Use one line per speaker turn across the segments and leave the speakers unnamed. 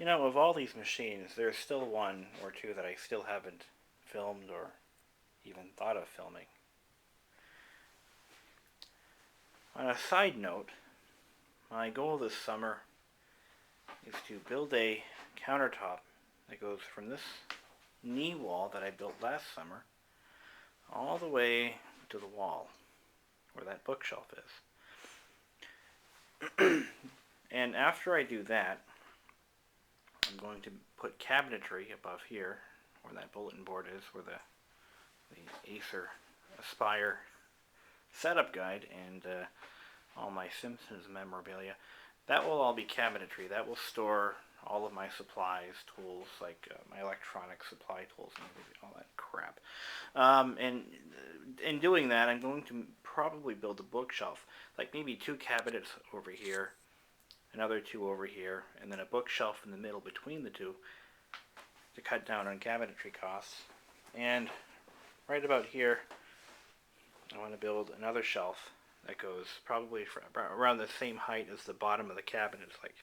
You know, of all these machines, there's still one or two that I still haven't filmed or even thought of filming. On a side note, my goal this summer is to build a countertop that goes from this knee wall that I built last summer all the way to the wall where that bookshelf is. And after I do that, I'm going to put cabinetry above here where that bulletin board is, where the Acer Aspire setup guide and all my Simpsons memorabilia. That will all be cabinetry. That will store all of my supplies, tools, like my electronic supply tools and all that crap. And in doing that, I'm going to probably build a bookshelf, like maybe 2 cabinets over here, another 2 over here, and then a bookshelf in the middle between the 2 to cut down on cabinetry costs. And right about here, I want to build another shelf that goes probably around the same height as the bottom of the cabinet, like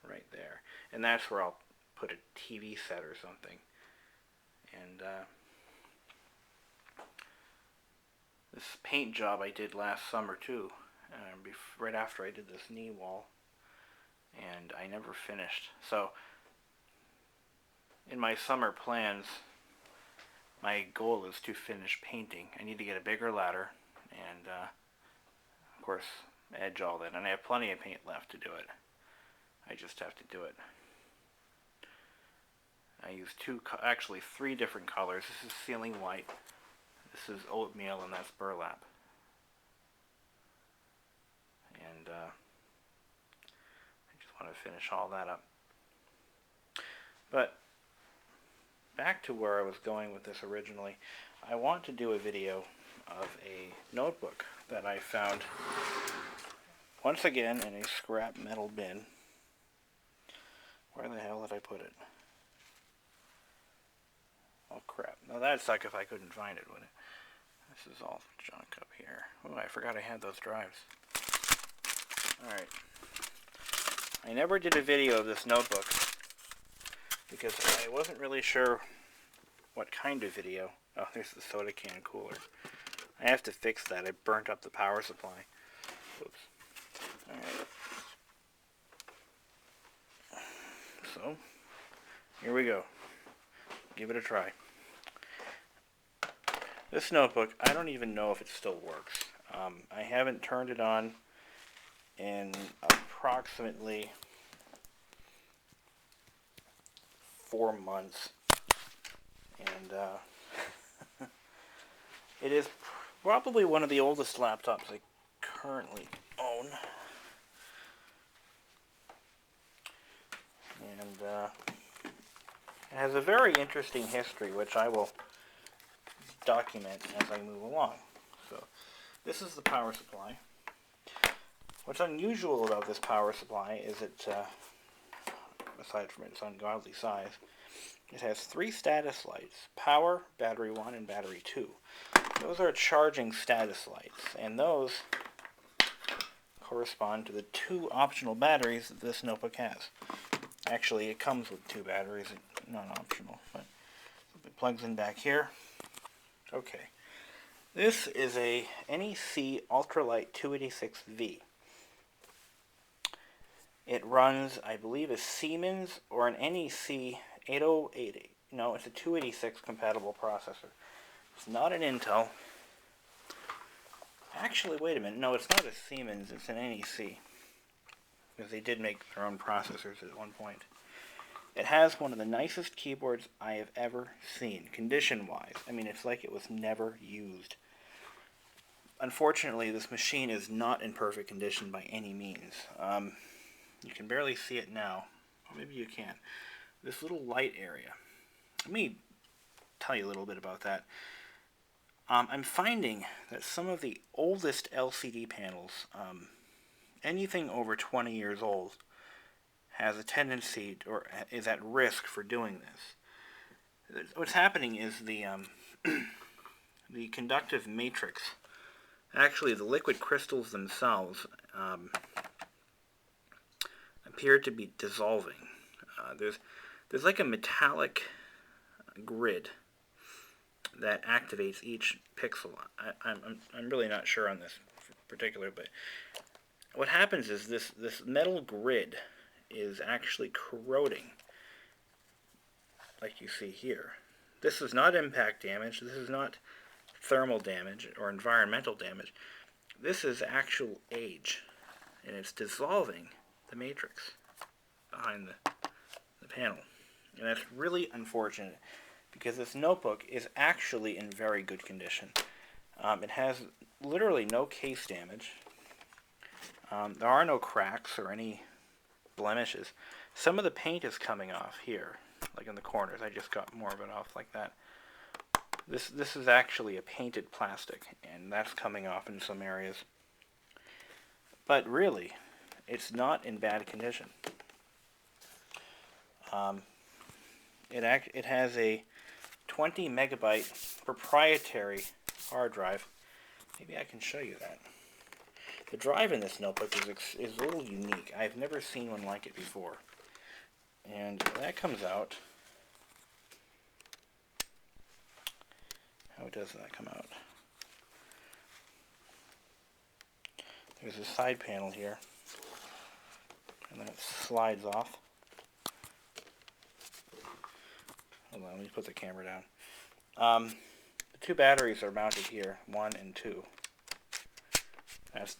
right there. And that's where I'll put a TV set or something. And this paint job I did last summer too, right after I did this knee wall, and I never finished. So in my summer plans, my goal is to finish painting. I need to get a bigger ladder and of course edge all that, and I have plenty of paint left to do it. I just have to do it. I use actually 3 different colors. This is ceiling white, this is oatmeal, and that's burlap. And I just want to finish all that up. But back to where I was going with this originally, I want to do a video of a notebook that I found once again in a scrap metal bin. Where the hell did I put it? Oh crap. Now that'd suck if I couldn't find it, wouldn't it? This is all junk up here. Oh, I forgot I had those drives. Alright. I never did a video of this notebook because I wasn't really sure what kind of video. Oh, there's the soda can cooler. I have to fix that. I burnt up the power supply. Oops. Alright. So, here we go. Give it a try. This notebook, I don't even know if it still works. I haven't turned it on in approximately 4 months. And it is probably one of the oldest laptops I currently own. And it has a very interesting history, which I will document as I move along. So, this is the power supply. What's unusual about this power supply is it, aside from its ungodly size, it has 3 status lights: power, battery 1, and battery 2. Those are charging status lights, and those correspond to the 2 optional batteries that this notebook has. Actually, it comes with 2 batteries, not optional, but it plugs in back here. Okay. This is a NEC UltraLite 286V. It runs, I believe, a Siemens or an NEC 8080. No, it's a 286 compatible processor. It's not an Intel. Actually, wait a minute. No, it's not a Siemens. It's an NEC. Because they did make their own processors at one point. It has one of the nicest keyboards I have ever seen, condition-wise. I mean, it's like it was never used. Unfortunately, this machine is not in perfect condition by any means. You can barely see it now. Or maybe you can. This little light area. Let me tell you a little bit about that. I'm finding that some of the oldest LCD panels, anything over 20 years old, has a tendency or is at risk for doing this. What's happening is the the conductive matrix, actually the liquid crystals themselves, appear to be dissolving. there's like a metallic grid that activates each pixel. I'm really not sure on this particular, but what happens is this metal grid is actually corroding, like you see here. This is not impact damage. This is not thermal damage or environmental damage. This is actual age, and it's dissolving the matrix behind the panel. And that's really unfortunate, because this notebook is actually in very good condition. It has literally no case damage. There are no cracks or any blemishes. Some of the paint is coming off here, like in the corners. I just got more of it off like that. This is actually a painted plastic, and that's coming off in some areas. But really, it's not in bad condition. It has a 20 megabyte proprietary hard drive. Maybe I can show you that. The drive in this notebook is a little unique. I've never seen one like it before. And that comes out. How does that come out? There's a side panel here, and then it slides off. Hold on, let me put the camera down. The two batteries are mounted here, 1 and 2. That's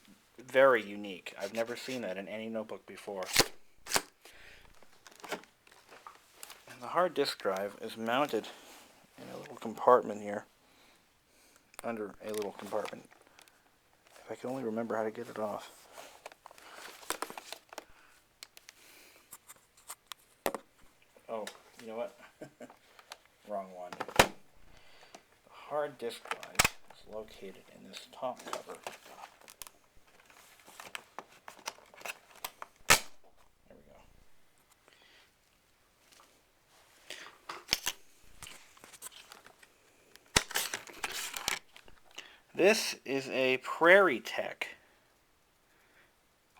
very unique. I've never seen that in any notebook before. And the hard disk drive is mounted in a little compartment here, under a little compartment. If I can only remember how to get it off. Oh, you know what? Wrong one. The hard disk drive is located in this top cover. There we go. This is a Prairie Tech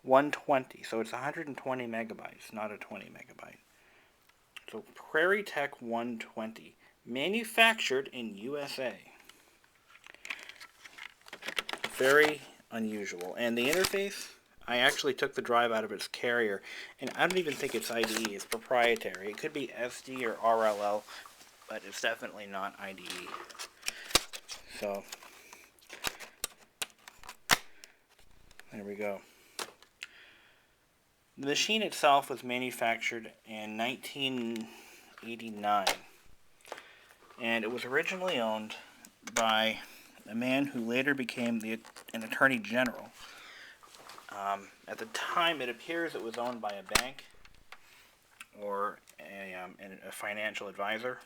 120, so it's 120 megabytes, not a 20 megabyte. So Prairie Tech 120, manufactured in USA. Very unusual. And the interface, I actually took the drive out of its carrier, and I don't even think it's IDE, it's proprietary. It could be SD or RLL, but it's definitely not IDE. So, there we go. The machine itself was manufactured in 1989, and it was originally owned by a man who later became an attorney general. At the time, it appears it was owned by a bank or a financial advisor.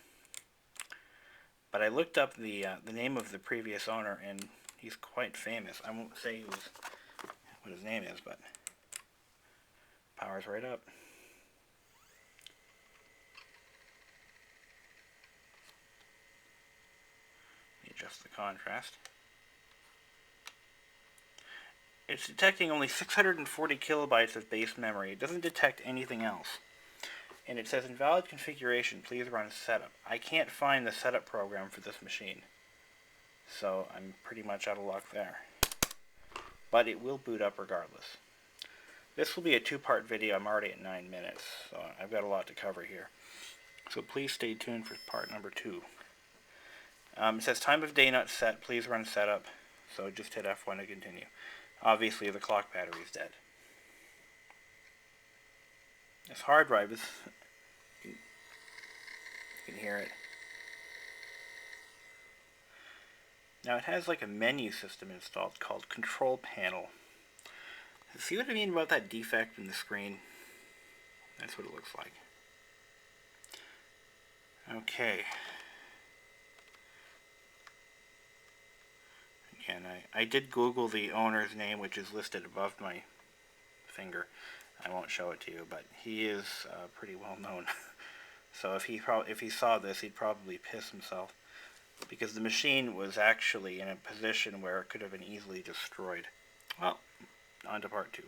But I looked up the name of the previous owner, and he's quite famous. I won't say what his name is, but power's right up. Let me adjust the contrast. It's detecting only 640 kilobytes of base memory. It doesn't detect anything else. And it says invalid configuration, please run setup. I can't find the setup program for this machine, so I'm pretty much out of luck there. But it will boot up regardless. This will be a two-part video. I'm already at 9 minutes, so I've got a lot to cover here. So please stay tuned for part number 2. It says time of day not set, please run setup. So just hit F1 to continue. Obviously the clock battery is dead. This hard drive is, you can hear it. Now it has like a menu system installed called Control Panel. See what I mean about that defect in the screen? That's what it looks like. Okay. Again, I did Google the owner's name, which is listed above my finger. I won't show it to you, but he is pretty well known. So if he saw this, he'd probably piss himself, because the machine was actually in a position where it could have been easily destroyed. Well, on to part 2.